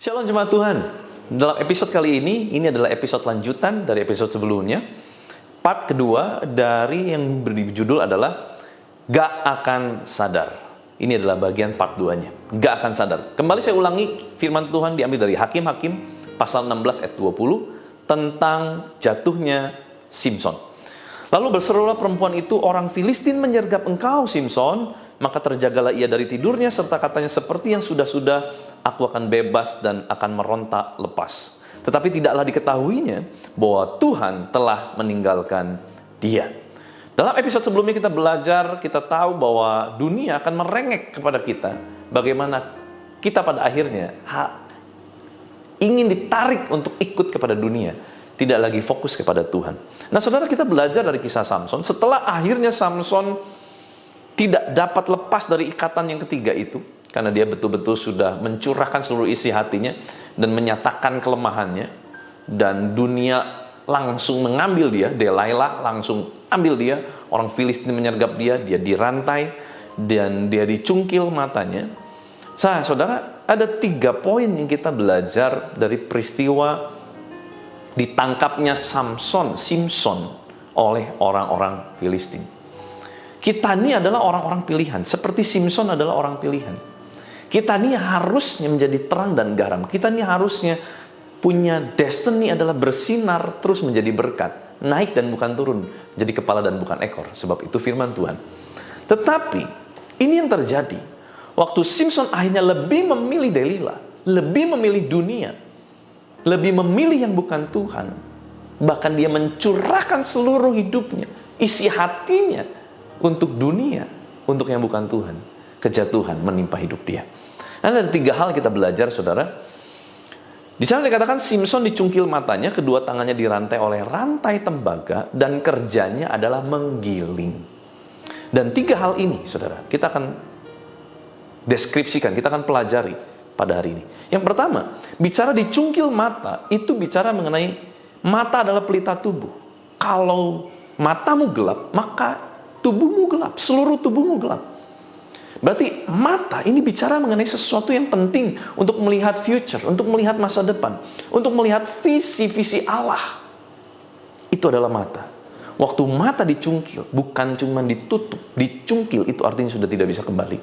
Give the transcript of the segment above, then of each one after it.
Shalom jemaat Tuhan. Dalam episode kali ini adalah episode lanjutan dari episode sebelumnya. Part kedua dari yang berjudul adalah Gak Akan Sadar. Ini adalah bagian part 2-nya. Gak akan sadar. Kembali saya ulangi, firman Tuhan diambil dari Hakim-Hakim pasal 16 ayat 20 tentang jatuhnya Simson. Lalu berserulah perempuan itu, orang Filistin menyergap engkau Simson, maka terjagalah ia dari tidurnya, serta katanya, seperti yang sudah-sudah, aku akan bebas dan akan meronta lepas. Tetapi tidaklah diketahuinya bahwa Tuhan telah meninggalkan dia. Dalam episode sebelumnya kita belajar, kita tahu bahwa dunia akan merengek kepada kita. Bagaimana kita pada akhirnya ingin ditarik untuk ikut kepada dunia, tidak lagi fokus kepada Tuhan. Nah saudara, kita belajar dari kisah Samson. Setelah akhirnya Samson tidak dapat lepas dari ikatan yang ketiga itu, karena dia betul-betul sudah mencurahkan seluruh isi hatinya dan menyatakan kelemahannya, dan dunia langsung mengambil dia. Delilah langsung ambil dia, orang Filistin menyergap dia, dia dirantai dan dia dicungkil matanya. Saudara, ada 3 poin yang kita belajar dari peristiwa ditangkapnya Simson oleh orang-orang Filistin. Kita ini adalah orang-orang pilihan, seperti Simson adalah orang pilihan. Kita ini harusnya menjadi terang dan garam. Kita ini harusnya punya destiny adalah bersinar terus menjadi berkat, naik dan bukan turun, jadi kepala dan bukan ekor. Sebab itu firman Tuhan. Tetapi ini yang terjadi waktu Simson akhirnya lebih memilih Delilah, lebih memilih dunia, lebih memilih yang bukan Tuhan. Bahkan dia mencurahkan seluruh hidupnya, isi hatinya untuk dunia, untuk yang bukan Tuhan. Kejatuhan menimpa hidup dia. Ada 3 hal kita belajar, saudara. Di sana dikatakan Simson dicungkil matanya, kedua tangannya dirantai oleh rantai tembaga, dan kerjanya adalah menggiling. Dan 3 hal ini, saudara, kita akan deskripsikan, kita akan pelajari pada hari ini. Yang pertama, bicara dicungkil mata, itu bicara mengenai mata adalah pelita tubuh. Kalau matamu gelap, maka tubuhmu gelap, seluruh tubuhmu gelap. Berarti mata ini bicara mengenai sesuatu yang penting untuk melihat future, untuk melihat masa depan, untuk melihat visi-visi Allah. Itu adalah mata. Waktu mata dicungkil, bukan cuma ditutup, dicungkil itu artinya sudah tidak bisa kembali.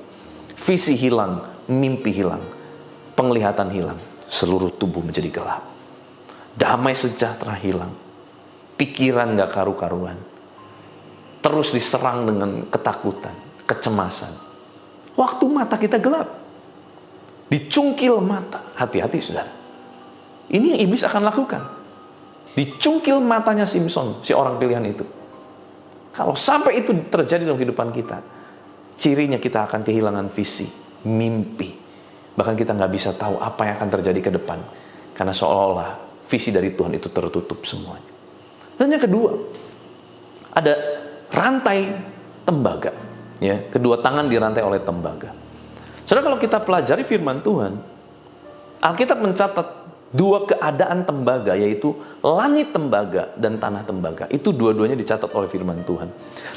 Visi hilang, mimpi hilang, penglihatan hilang, seluruh tubuh menjadi gelap. Damai sejahtera hilang, pikiran gak karu-karuan, terus diserang dengan ketakutan, kecemasan. Waktu mata kita gelap, dicungkil mata, hati-hati saudara. Ini yang iblis akan lakukan. Dicungkil matanya Simson, si orang pilihan itu. Kalau sampai itu terjadi dalam kehidupan kita, cirinya kita akan kehilangan visi, mimpi. Bahkan kita nggak bisa tahu apa yang akan terjadi ke depan. Karena seolah-olah visi dari Tuhan itu tertutup semuanya. Dan yang kedua, ada rantai tembaga. Ya, kedua tangan dirantai oleh tembaga. Saudara, kalau kita pelajari firman Tuhan, Alkitab mencatat 2 keadaan tembaga, yaitu langit tembaga dan tanah tembaga. Itu dua-duanya dicatat oleh firman Tuhan.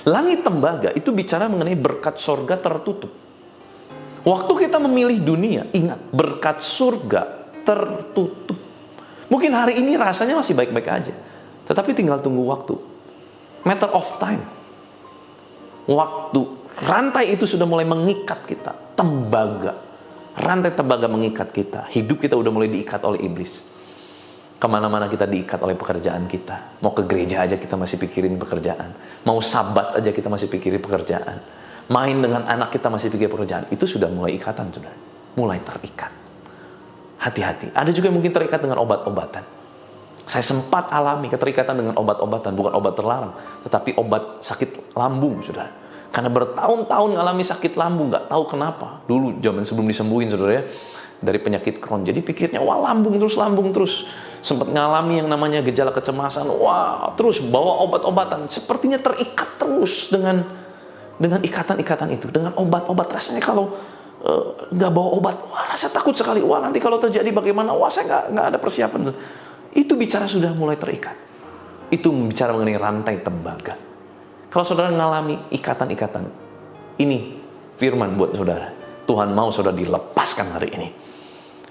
Langit tembaga itu bicara mengenai berkat surga tertutup. Waktu kita memilih dunia, ingat, berkat surga tertutup. Mungkin hari ini rasanya masih baik-baik aja, tetapi tinggal tunggu waktu. Matter of time. Waktu rantai itu sudah mulai mengikat kita, tembaga. Rantai tembaga mengikat kita. Hidup kita udah mulai diikat oleh iblis. Kemana-mana kita diikat oleh pekerjaan kita. Mau ke gereja aja kita masih pikirin pekerjaan. Mau sabat aja kita masih pikirin pekerjaan. Main dengan anak kita masih pikir pekerjaan. Itu sudah mulai ikatan, saudara. Mulai terikat. Hati-hati. Ada juga yang mungkin terikat dengan obat-obatan. Saya sempat alami keterikatan dengan obat-obatan. Bukan obat terlarang, tetapi obat sakit lambung, saudara. Karena bertahun-tahun ngalami sakit lambung, nggak tahu kenapa. Dulu zaman sebelum disembuhin, saudara ya, dari penyakit Crohn. Jadi pikirnya, wah lambung terus. Sempat ngalami yang namanya gejala kecemasan. Wah, terus bawa obat-obatan. Sepertinya terikat terus dengan ikatan-ikatan itu, dengan obat-obat. Rasanya kalau nggak bawa obat, wah rasa takut sekali. Wah nanti kalau terjadi bagaimana? Wah saya nggak ada persiapan. Itu bicara sudah mulai terikat. Itu bicara mengenai rantai tembaga. Kalau saudara mengalami ikatan-ikatan, ini firman buat saudara. Tuhan mau saudara dilepaskan hari ini.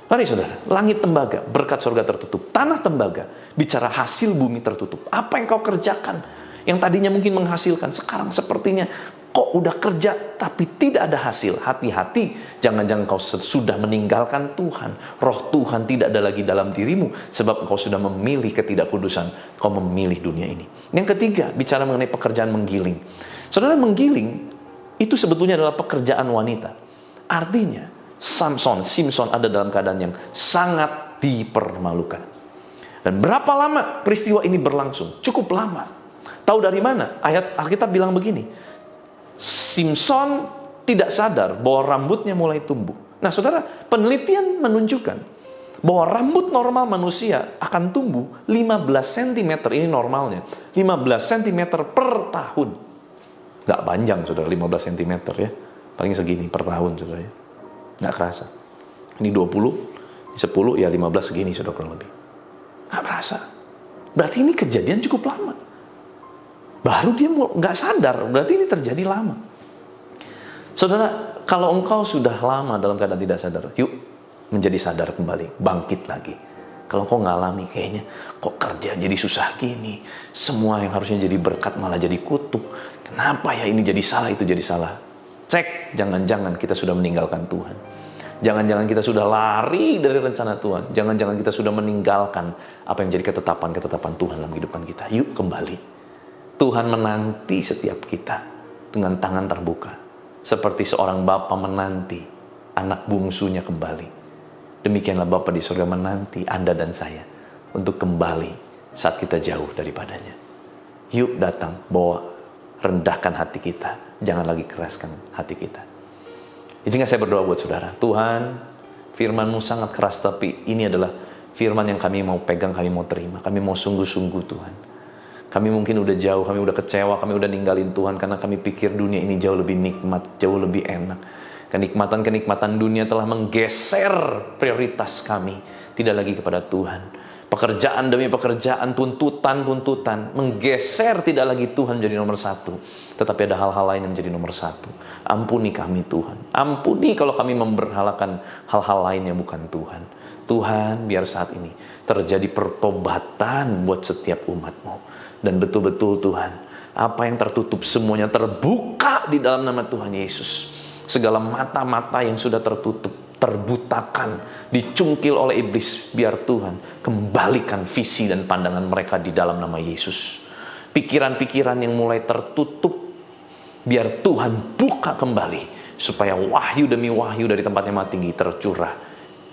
Mari saudara, langit tembaga, berkat surga tertutup. Tanah tembaga, bicara hasil bumi tertutup. Apa yang kau kerjakan, yang tadinya mungkin menghasilkan, sekarang sepertinya kok udah kerja tapi tidak ada hasil. Hati-hati, jangan-jangan kau sudah meninggalkan Tuhan. Roh Tuhan tidak ada lagi dalam dirimu, sebab kau sudah memilih ketidakkudusan. Kau memilih dunia ini. Yang ketiga, bicara mengenai pekerjaan menggiling. Saudara, menggiling itu sebetulnya adalah pekerjaan wanita. Artinya Simpson ada dalam keadaan yang sangat dipermalukan. Dan berapa lama peristiwa ini berlangsung? Cukup lama. Tahu dari mana? Ayat Alkitab bilang begini, Simpson tidak sadar bahwa rambutnya mulai tumbuh. Nah saudara, penelitian menunjukkan bahwa rambut normal manusia akan tumbuh 15 cm, ini normalnya, 15 cm per tahun. Nggak panjang saudara, 15 cm ya, paling segini per tahun saudara ya. Nggak kerasa. Ini 20, 10, ya 15 segini saudara kurang lebih. Nggak kerasa. Berarti ini kejadian cukup lama. Baru dia nggak sadar, berarti ini terjadi lama. Saudara, kalau engkau sudah lama dalam keadaan tidak sadar, yuk menjadi sadar kembali, bangkit lagi. Kalau engkau ngalami kayaknya, kok kerja jadi susah gini, semua yang harusnya jadi berkat malah jadi kutuk. Kenapa ya ini jadi salah, itu jadi salah? Cek, jangan-jangan kita sudah meninggalkan Tuhan. Jangan-jangan kita sudah lari dari rencana Tuhan. Jangan-jangan kita sudah meninggalkan apa yang jadi ketetapan-ketetapan Tuhan dalam kehidupan kita. Yuk kembali. Tuhan menanti setiap kita dengan tangan terbuka. Seperti seorang bapa menanti anak bungsunya kembali. Demikianlah Bapa di surga menanti Anda dan saya untuk kembali saat kita jauh daripadanya. Yuk datang, bawa, rendahkan hati kita. Jangan lagi keraskan hati kita. Izinkan saya berdoa buat saudara. Tuhan, firman-Mu sangat keras, tapi ini adalah firman yang kami mau pegang, kami mau terima. Kami mau sungguh-sungguh Tuhan. Kami mungkin udah jauh, kami udah kecewa, kami udah ninggalin Tuhan karena kami pikir dunia ini jauh lebih nikmat, jauh lebih enak. Kenikmatan-kenikmatan dunia telah menggeser prioritas kami, tidak lagi kepada Tuhan. Pekerjaan demi pekerjaan, tuntutan-tuntutan, menggeser tidak lagi Tuhan menjadi nomor satu. Tetapi ada hal-hal lain yang menjadi nomor satu. Ampuni kami Tuhan. Ampuni kalau kami memberhalakan hal-hal lain yang bukan Tuhan. Tuhan, biar saat ini terjadi pertobatan buat setiap umat-Mu. Dan betul-betul Tuhan, apa yang tertutup semuanya terbuka di dalam nama Tuhan Yesus. Segala mata-mata yang sudah tertutup, terbutakan, dicungkil oleh iblis, biar Tuhan kembalikan visi dan pandangan mereka di dalam nama Yesus. Pikiran-pikiran yang mulai tertutup, biar Tuhan buka kembali, supaya wahyu demi wahyu dari tempat yang maha tinggi tercurah,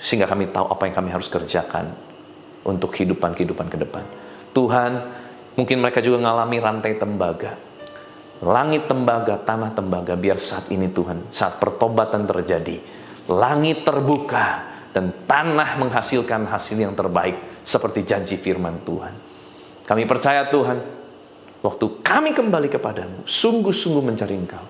sehingga kami tahu apa yang kami harus kerjakan untuk kehidupan ke depan. Tuhan, mungkin mereka juga mengalami rantai tembaga. Langit tembaga, tanah tembaga. Biar saat ini Tuhan, saat pertobatan terjadi, langit terbuka dan tanah menghasilkan hasil yang terbaik seperti janji firman Tuhan. Kami percaya Tuhan, waktu kami kembali kepadamu, sungguh-sungguh mencari Engkau,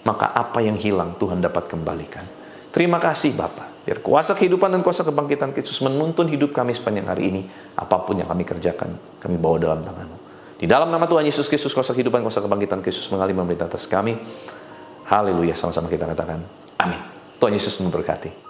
maka apa yang hilang Tuhan dapat kembalikan. Terima kasih Bapa. Biar kuasa kehidupan dan kuasa kebangkitan Kristus menuntun hidup kami sepanjang hari ini. Apapun yang kami kerjakan, kami bawa dalam tangan-Mu. Di dalam nama Tuhan Yesus Kristus, kuasa kehidupan, kuasa kebangkitan Kristus mengalir memerintah atas kami. Haleluya, sama-sama kita katakan amin. Tuhan Yesus memberkati.